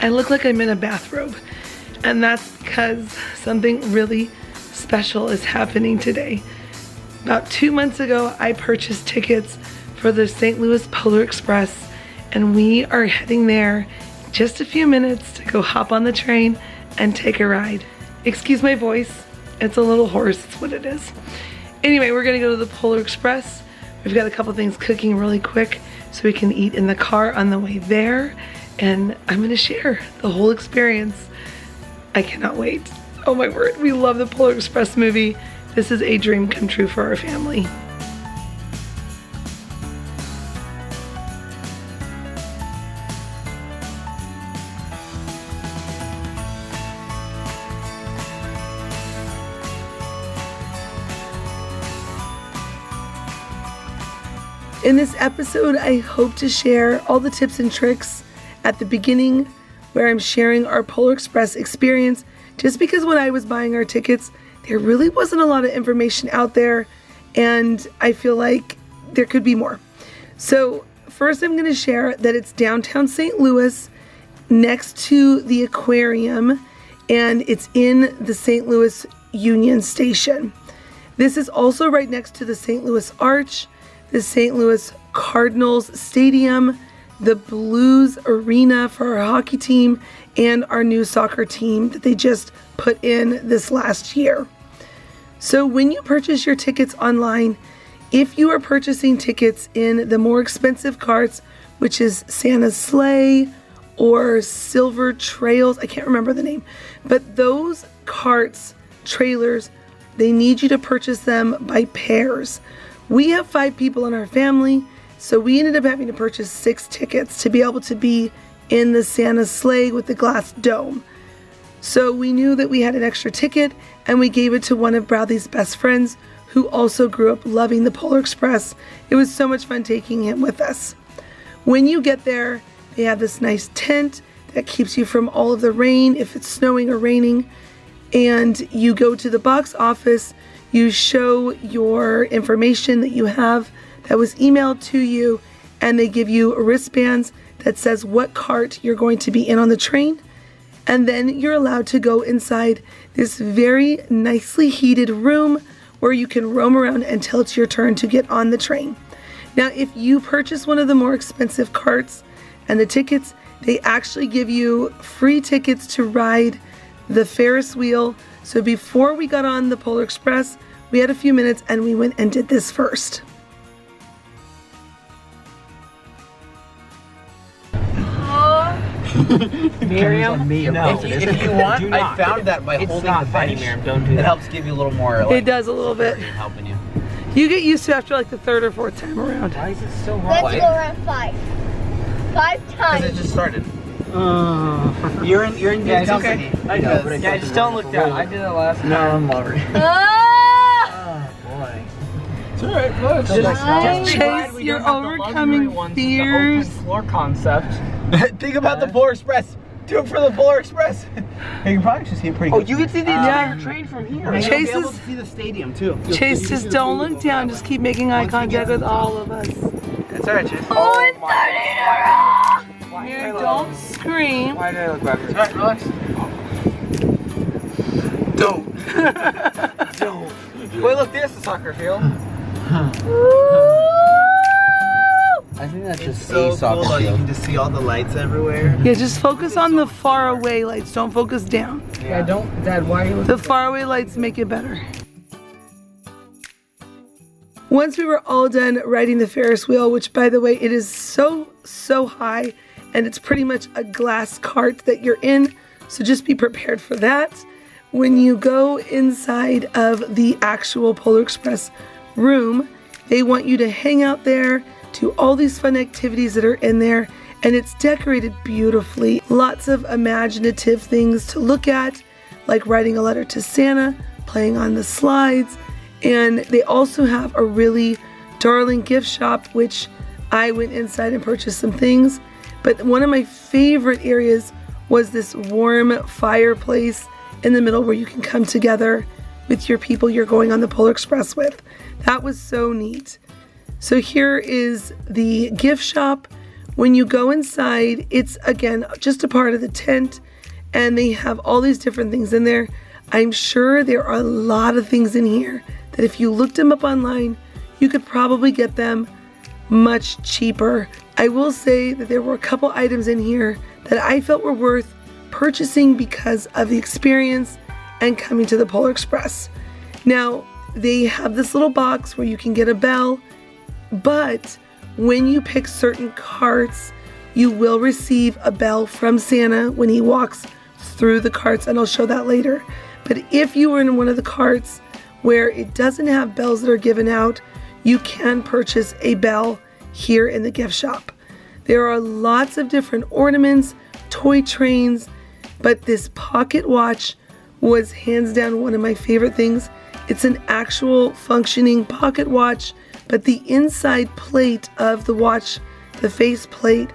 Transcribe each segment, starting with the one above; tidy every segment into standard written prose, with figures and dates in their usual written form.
I look like I'm in a bathrobe, and that's because something really special is happening today. About 2 months ago, I purchased tickets for the St. Louis Polar Express, and we are heading there in just a few minutes to go hop on the train and take a ride. Excuse my voice, it's a little hoarse, it's what it is. Anyway, we're gonna go to the Polar Express. We've got a couple things cooking really quick so we can eat in the car on the way there, and I'm gonna share the whole experience. I cannot wait. Oh my word, we love the Polar Express movie. This is a dream come true for our family. In this episode, I hope to share all the tips and tricks at the beginning where I'm sharing our Polar Express experience, just because when I was buying our tickets, there really wasn't a lot of information out there, and I feel like there could be more. So first I'm gonna share that it's downtown St. Louis next to the aquarium, and it's in the St. Louis Union Station. This is also right next to the St. Louis Arch, the St. Louis Cardinals Stadium, the Blues Arena for our hockey team, and our new soccer team that they just put in this last year. So when you purchase your tickets online, if you are purchasing tickets in the more expensive carts, which is Santa's Sleigh or Silver Trails, I can't remember the name, but those carts, trailers, they need you to purchase them by pairs. We have 5 people in our family, so we ended up having to purchase 6 tickets to be able to be in the Santa sleigh with the glass dome. So we knew that we had an extra ticket, and we gave it to one of Bradley's best friends who also grew up loving the Polar Express. It was so much fun taking him with us. When you get there, they have this nice tent that keeps you from all of the rain if it's snowing or raining, and you go to the box office, you show your information that you have that was emailed to you, and they give you wristbands that says what cart you're going to be in on the train, and then you're allowed to go inside this very nicely heated room where you can roam around until it's your turn to get on the train. Now, if you purchase one of the more expensive carts and the tickets, they actually give you free tickets to ride the Ferris wheel. So before we got on the Polar Express, we had a few minutes and we went and did this first. Miriam, no. If you want, I found that by holding the bench, Miriam, don't do that. It helps give you a little more. Like, it does a little bit. Helping you. You get used to it after like the 3rd or 4th time around. Why is it so hard? Let's go around 5. 5 times. Because it just started. You're in good company. I know, but yeah, just don't look down. I did it last time. No, I'm worried. Oh boy. It's alright, look. Just Chase, you're overcoming fears. Open floor concept. Think about the Polar Express. Do it for the Polar Express. You can probably just see it pretty good. Oh, you can see the entire train from here. And Chase you'll be able is- to see the stadium too. Chase, just don't look down. Just keep making eye contact with all of us. It's alright, Chase. Oh, it's starting to roll! Why Here, did I don't look- scream. Why did I look backwards? Alright, relax. Don't. Wait, look, there's the soccer field. I think that's just So cool though, you can just see all the lights everywhere. Yeah, just focus on the far away lights. Don't focus down. Yeah, don't, Dad, why are you The far away lights make it better. Once we were all done riding the Ferris wheel, which by the way, it is so high, and it's pretty much a glass cart that you're in, so just be prepared for that. When you go inside of the actual Polar Express room, they want you to hang out there, do all these fun activities that are in there, and it's decorated beautifully. Lots of imaginative things to look at, like writing a letter to Santa, playing on the slides, and they also have a really darling gift shop, which I went inside and purchased some things. But one of my favorite areas was this warm fireplace in the middle where you can come together with your people you're going on the Polar Express with. That was so neat. So here is the gift shop When you go inside, it's again just a part of the tent, and they have all these different things in there. I'm sure there are a lot of things in here that if you looked them up online, you could probably get them much cheaper. I will say that there were a couple items in here that I felt were worth purchasing because of the experience and coming to the Polar Express. Now, they have this little box where you can get a bell, but when you pick certain carts, you will receive a bell from Santa when he walks through the carts, and I'll show that later. But if you were in one of the carts where it doesn't have bells that are given out, you can purchase a bell here in the gift shop. There are lots of different ornaments, toy trains, but this pocket watch was hands down one of my favorite things. It's an actual functioning pocket watch, but the inside plate of the watch, the face plate,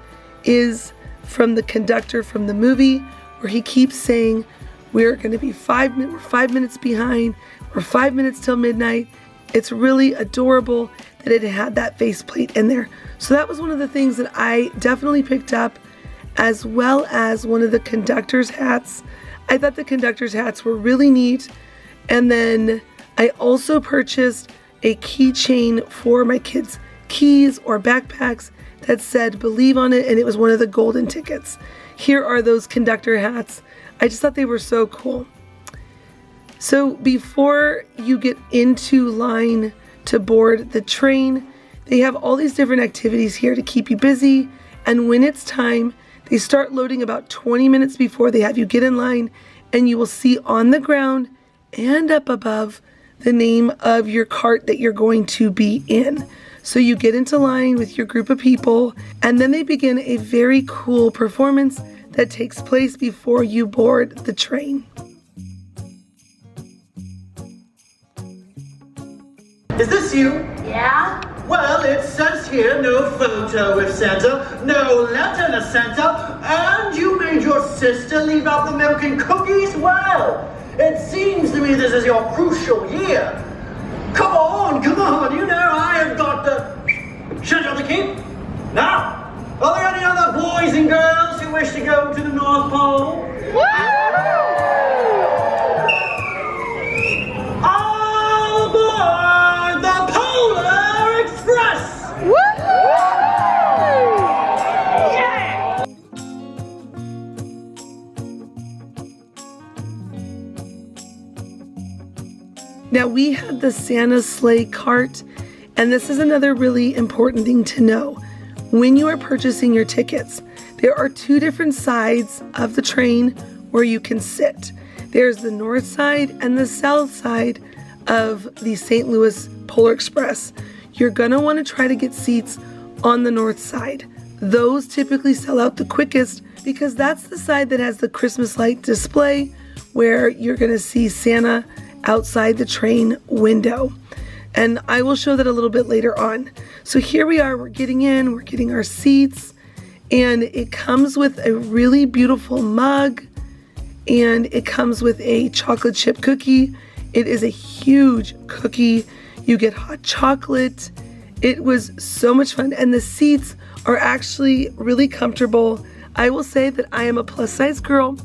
is from the conductor from the movie, where he keeps saying, we're going to be 5 minutes behind, we're 5 minutes till midnight. It's really adorable that it had that faceplate in there. So that was one of the things that I definitely picked up, as well as one of the conductor's hats. I thought the conductor's hats were really neat. And then I also purchased a keychain for my kids' keys or backpacks that said "Believe" on it, and it was one of the golden tickets. Here are those conductor hats. I just thought they were so cool. So before you get into line to board the train, they have all these different activities here to keep you busy. And when it's time, they start loading about 20 minutes before they have you get in line, and you will see on the ground and up above the name of your cart that you're going to be in. So you get into line with your group of people, and then they begin a very cool performance that takes place before you board the train. Is this you? Yeah? Well, it says here no photo with Santa, no letter to Santa, and you made your sister leave out the milk and cookies? Well, it seems to me this is your crucial year. Come on, you know I have got the... Should I the keep? Now, are there any other boys and girls who wish to go to the North Pole? All aboard the Polar Express! Yeah! Now we had the Santa sleigh cart, and this is another really important thing to know. When you are purchasing your tickets, there are two different sides of the train where you can sit. There's the north side and the south side of the St. Louis Polar Express. You're gonna wanna try to get seats on the north side. Those typically sell out the quickest because that's the side that has the Christmas light display where you're gonna see Santa outside the train window. And I will show that a little bit later on. So here we are, we're getting in, we're getting our seats, and it comes with a really beautiful mug, and it comes with a chocolate chip cookie. It is a huge cookie. You get hot chocolate. It was so much fun, and the seats are actually really comfortable. I will say that I am a plus size girl,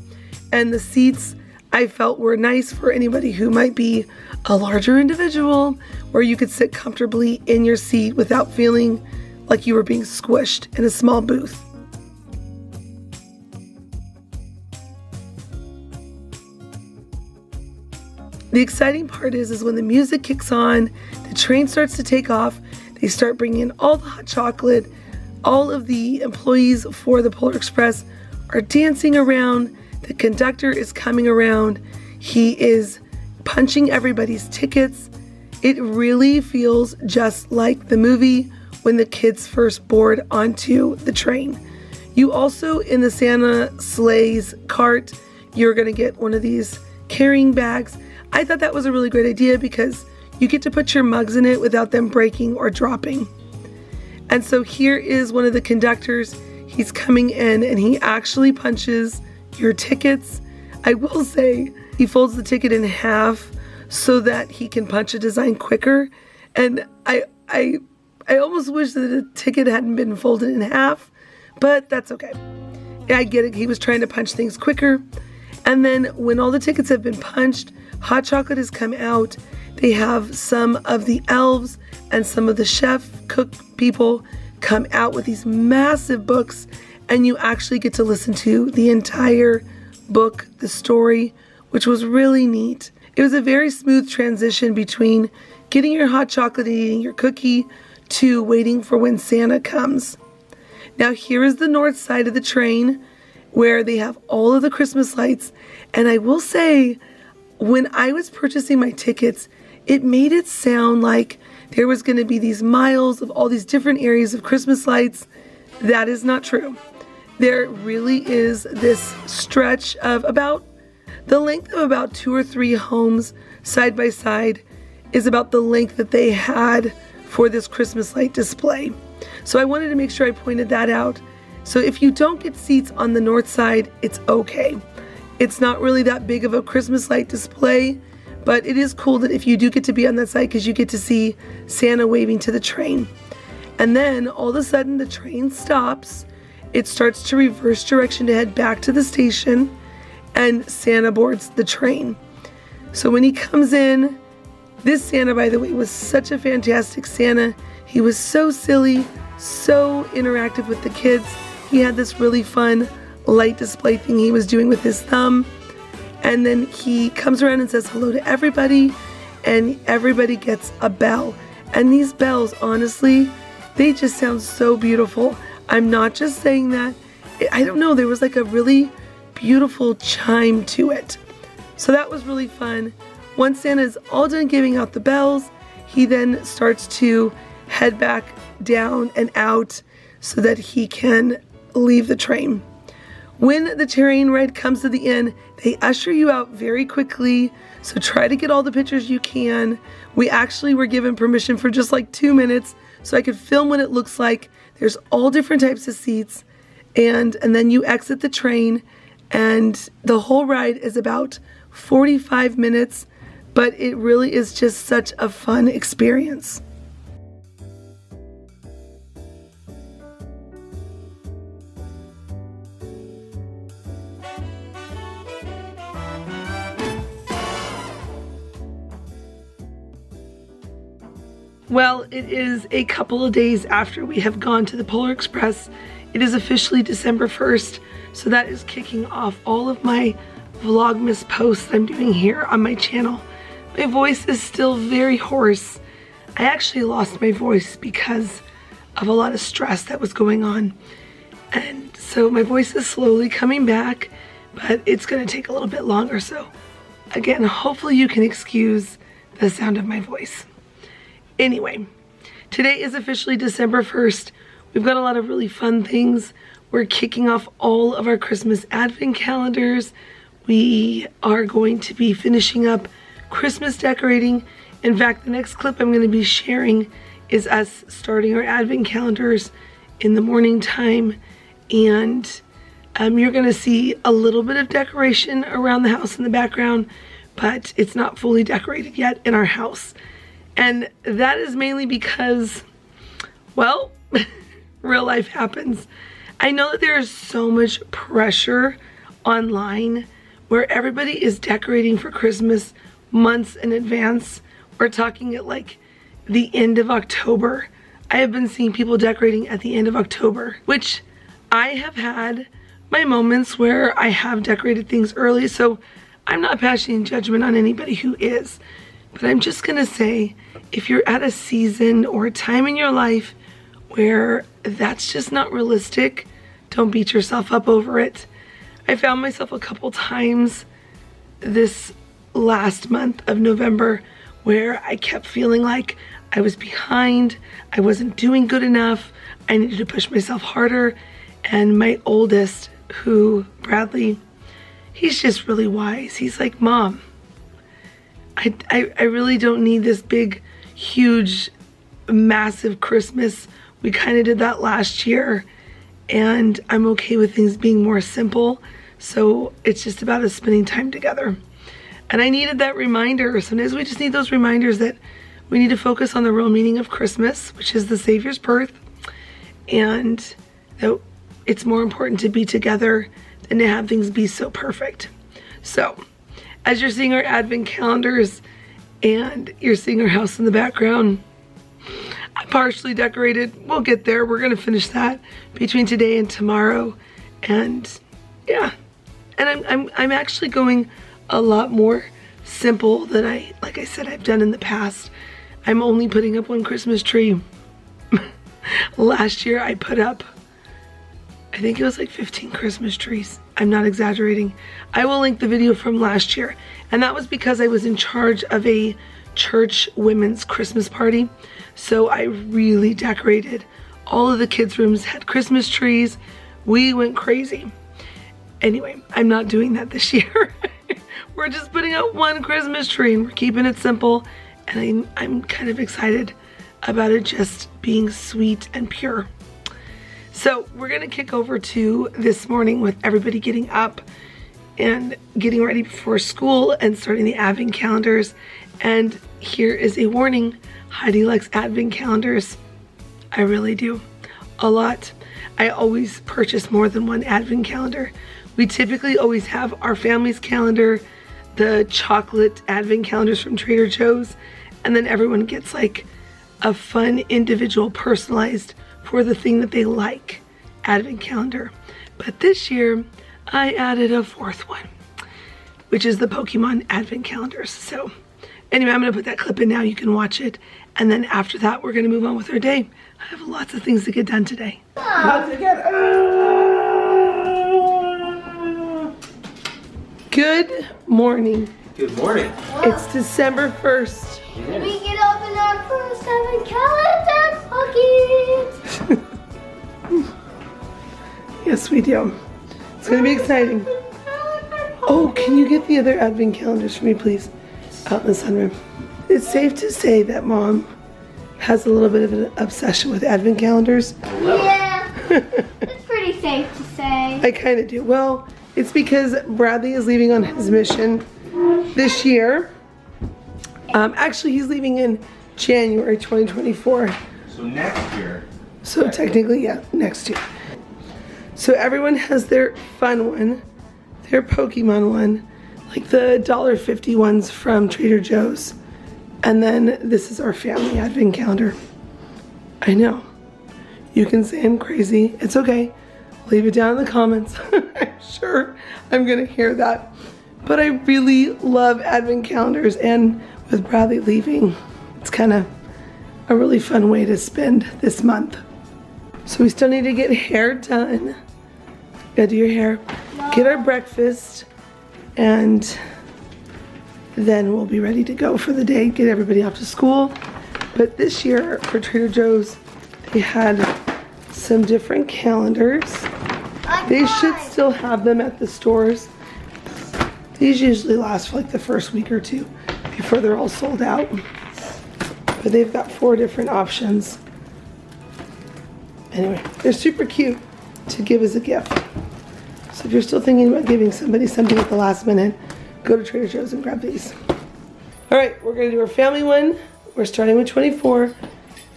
and the seats I felt were nice for anybody who might be a larger individual, where you could sit comfortably in your seat without feeling like you were being squished in a small booth. The exciting part is when the music kicks on, the train starts to take off, they start bringing in all the hot chocolate, all of the employees for the Polar Express are dancing around, the conductor is coming around, he is punching everybody's tickets. It really feels just like the movie when the kids first board onto the train. You also, in the Santa Sleigh's cart, you're gonna get one of these carrying bags. I thought that was a really great idea because you get to put your mugs in it without them breaking or dropping. And so here is one of the conductors. He's coming in and he actually punches your tickets. I will say he folds the ticket in half so that he can punch a design quicker. And I almost wish that the ticket hadn't been folded in half, but that's okay. I get it. He was trying to punch things quicker. And then when all the tickets have been punched, hot chocolate has come out. They have some of the elves and some of the chef cook people come out with these massive books, and you actually get to listen to the entire book, the story, which was really neat. It was a very smooth transition between getting your hot chocolate and eating your cookie to waiting for when Santa comes. Now here is the north side of the train where they have all of the Christmas lights, and I will say, when I was purchasing my tickets, it made it sound like there was going to be these miles of all these different areas of Christmas lights. That is not true. There really is this stretch of about the length of about 2 or 3 homes side by side is about the length that they had for this Christmas light display. So I wanted to make sure I pointed that out. So if you don't get seats on the north side, it's okay. It's not really that big of a Christmas light display, but it is cool that if you do get to be on that side, because you get to see Santa waving to the train. And then all of a sudden the train stops. It starts to reverse direction to head back to the station, and Santa boards the train. So when he comes in, this Santa, by the way, was such a fantastic Santa. He was so silly, so interactive with the kids. He had this really fun light display thing he was doing with his thumb. And then he comes around and says hello to everybody, and everybody gets a bell. And these bells, honestly, they just sound so beautiful. I'm not just saying that. I don't know, there was like a really beautiful chime to it. So that was really fun. Once Santa's all done giving out the bells, he then starts to head back down and out so that he can leave the train. When the train ride comes to the end, they usher you out very quickly, so try to get all the pictures you can. We actually were given permission for just like 2 minutes so I could film what it looks like. There's all different types of seats, and then you exit the train, and the whole ride is about 45 minutes, but it really is just such a fun experience. Well, it is a couple of days after we have gone to the Polar Express. It is officially December 1st, so that is kicking off all of my Vlogmas posts I'm doing here on my channel. My voice is still very hoarse. I actually lost my voice because of a lot of stress that was going on. And so my voice is slowly coming back, but it's going to take a little bit longer. So again, hopefully you can excuse the sound of my voice. Anyway, today is officially December 1st. We've got a lot of really fun things. We're kicking off all of our Christmas advent calendars. We are going to be finishing up Christmas decorating. In fact, the next clip I'm going to be sharing is us starting our advent calendars in the morning time. And you're going to see a little bit of decoration around the house in the background, but it's not fully decorated yet in our house. And that is mainly because, well, real life happens. I know that there is so much pressure online where everybody is decorating for Christmas months in advance. We're talking at like the end of October. I have been seeing people decorating at the end of October, which I have had my moments where I have decorated things early, so I'm not passing judgment on anybody who is. But I'm just gonna say, if you're at a season or a time in your life where that's just not realistic, don't beat yourself up over it. I found myself a couple times this last month of November where I kept feeling like I was behind, I wasn't doing good enough, I needed to push myself harder. And my oldest, Bradley, he's just really wise. He's like, Mom, I really don't need this big, huge, massive Christmas. We kind of did that last year, and I'm okay with things being more simple. So it's just about us spending time together. And I needed that reminder. Sometimes we just need those reminders that we need to focus on the real meaning of Christmas, which is the Savior's birth, and that it's more important to be together than to have things be so perfect. So, as you're seeing our advent calendars and you're seeing our house in the background, I partially decorated. We'll get there. We're gonna finish that between today and tomorrow. And yeah, and I'm actually going a lot more simple than like I said, I've done in the past. I'm only putting up one Christmas tree. Last year I put up, I think it was like 15 Christmas trees. I'm not exaggerating. I will link the video from last year. And that was because I was in charge of a church women's Christmas party. So I really decorated. All of the kids' rooms had Christmas trees. We went crazy. Anyway, I'm not doing that this year. We're just putting out one Christmas tree and we're keeping it simple. And I'm kind of excited about it just being sweet and pure. So we're gonna kick over to this morning with everybody getting up and getting ready for school and starting the advent calendars. And here is a warning, Heidi likes advent calendars. I really do, a lot. I always purchase more than one advent calendar. We typically always have our family's calendar, the chocolate advent calendars from Trader Joe's, and then everyone gets like a fun individual personalized for the thing that they like advent calendar. But this year I added a fourth one, which is the Pokemon advent calendars. So anyway, I'm gonna put that clip in now, you can watch it. And then after that, we're gonna move on with our day. I have lots of things to get done today. Good morning. Good morning. It's December 1st. We get open our first advent calendar pocket. Yes, we do. It's gonna be exciting. Oh, can you get the other advent calendars for me, please? Out in the sunroom. It's safe to say that Mom has a little bit of an obsession with advent calendars. Yeah, it's pretty safe to say. I kind of do. Well, it's because Bradley is leaving on his mission this year. Actually, he's leaving in January 2024. So next year. So technically, yeah, next year. So everyone has their fun one, their Pokemon one, like the $1.50 ones from Trader Joe's. And then this is our family advent calendar. I know. You can say I'm crazy. It's okay. Leave it down in the comments. I'm sure I'm gonna hear that. But I really love advent calendars, and with Bradley leaving, it's kind of a really fun way to spend this month. So we still need to get hair done. Gotta do your hair, get our breakfast, and then we'll be ready to go for the day, get everybody off to school. But this year for Trader Joe's, they had some different calendars. They should still have them at the stores. These usually last for like the first week or two before they're all sold out. But they've got 4 different options. Anyway, they're super cute to give as a gift. So if you're still thinking about giving somebody something at the last minute, go to Trader Joe's and grab these. All right, we're gonna do our family one. We're starting with 24,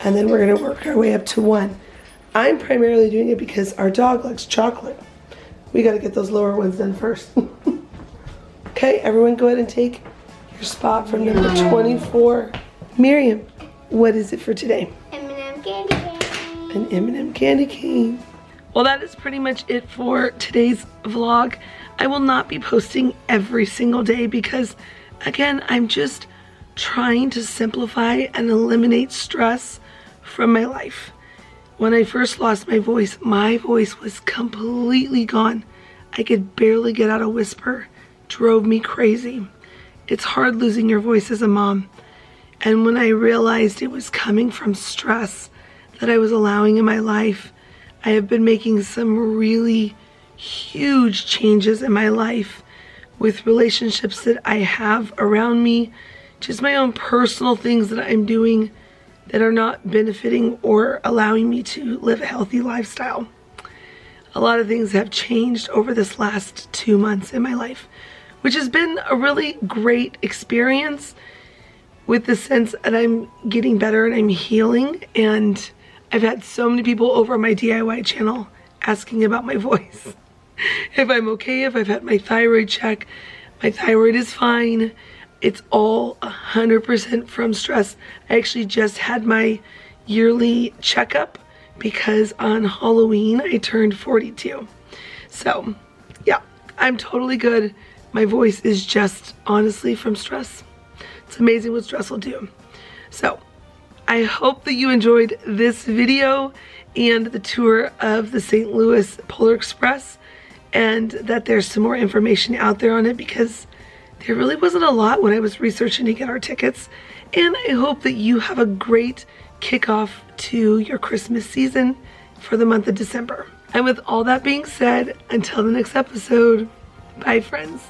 and then we're gonna work our way up to 1. I'm primarily doing it because our dog likes chocolate. We gotta get those lower ones done first. Okay, everyone go ahead and take your spot from number 24. Miriam, what is it for today? M&M candy cane. An M&M candy cane. Well, that is pretty much it for today's vlog. I will not be posting every single day because, again, I'm just trying to simplify and eliminate stress from my life. When I first lost my voice was completely gone. I could barely get out a whisper. Drove me crazy. It's hard losing your voice as a mom. And when I realized it was coming from stress that I was allowing in my life, I have been making some really huge changes in my life with relationships that I have around me, just my own personal things that I'm doing that are not benefiting or allowing me to live a healthy lifestyle. A lot of things have changed over this last 2 months in my life, which has been a really great experience with the sense that I'm getting better and I'm healing. And I've had so many people over my DIY channel asking about my voice. If I'm okay, if I've had my thyroid check. My thyroid is fine. It's all 100% from stress. I actually just had my yearly checkup because on Halloween I turned 42. So yeah, I'm totally good. My voice is just honestly from stress. It's amazing what stress will do. So I hope that you enjoyed this video and the tour of the St. Louis Polar Express, and that there's some more information out there on it, because there really wasn't a lot when I was researching to get our tickets. And I hope that you have a great kickoff to your Christmas season for the month of December. And with all that being said, until the next episode, bye friends.